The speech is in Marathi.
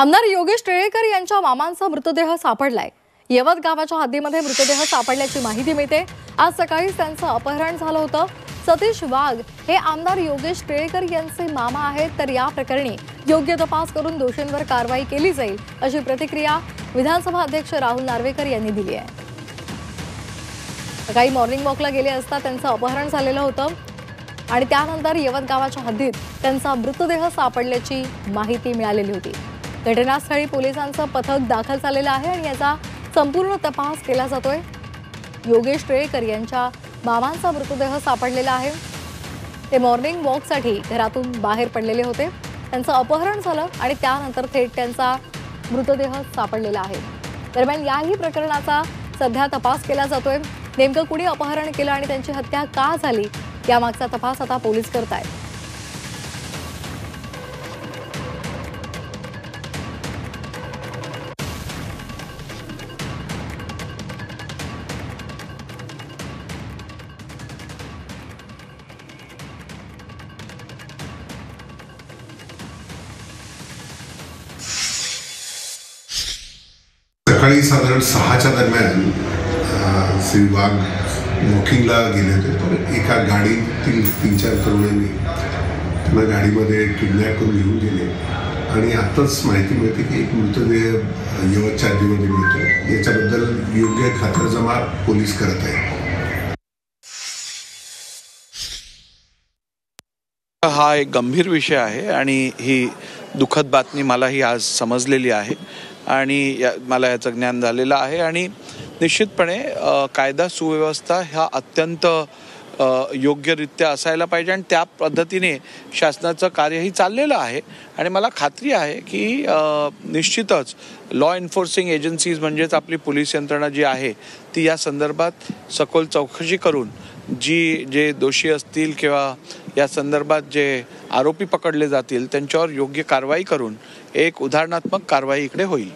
आमदार योगेश टिळेकर यांच्या मामांचा मृतदेह सापडलाय। यवत गावाच्या हद्दीमध्ये मृतदेह सापडल्याची माहिती मिळते। आज सकाळी त्यांचं अपहरण झालं होतं। सतीश वाघ हे आमदार योगेश टिळेकर यांचे मामा आहेत, तर या प्रकरणी योग्य तपास करून दोषींवर कारवाई केली जाईल अशी प्रतिक्रिया विधानसभा अध्यक्ष राहुल नार्वेकर यांनी दिली आहे। सकाळी मॉर्निंग वॉकला गेले असता त्यांचं अपहरण झालेलं होतं आणि त्यानंतर यवत गावाच्या हद्दीत त्यांचा मृतदेह सापडल्याची माहिती मिळालेली होती। घटनास्थळी पोलिसांचं पथक दाखल झालेलं आहे आणि याचा संपूर्ण तपास केला जातोय। योगेश टिळेकर यांच्या मामांचा मृतदेह सापडलेला आहे। ते मॉर्निंग वॉकसाठी घरातून बाहेर पडलेले होते। त्यांचं अपहरण झालं आणि त्यानंतर थेट त्यांचा मृतदेह सापडलेला आहे। दरम्यान याही प्रकरणाचा सध्या तपास केला जातोय। नेमकं कुणी अपहरण केलं आणि त्यांची हत्या का झाली यामागचा तपास आता पोलीस करतायत। सकाळी साधारण 6च्या दरम्यान श्री वाघ वॉकिंगला गेले होते, तर एका गाडीतील 3-4 तरुणांनी त्यांना गाडीमध्ये किडनॅप करून घेऊन गेले आणि आताच माहिती मिळते की एक मृतदेह यवतच्या हद्दीमध्ये मिळतो। याच्याबद्दल योग्य खातरजमा पोलीस करत आहेत। हा एक गंभीर विषय आहे आणि ही दुःखद बातमी मलाही आज समजलेली आहे आणि मला याचं ज्ञान झालेलं आहे आणि निश्चितपणे कायदा सुव्यवस्था ह्या अत्यंत योग्यरित्या असायला पाहिजे आणि त्या पद्धतीने शासनाचं कार्यही चाललेलं आहे आणि मला खात्री आहे की निश्चितच लॉ एन्फोर्सिंग एजन्सीज म्हणजेच आपली पोलीस यंत्रणा जी आहे ती या संदर्भात सखोल चौकशी करून जे दोषी असतील किंवा या संदर्भात जे आरोपी पकडले जातील त्यांच्यावर योग्य कारवाई करून एक उदाहरणात्मक कारवाई इकडे होईल।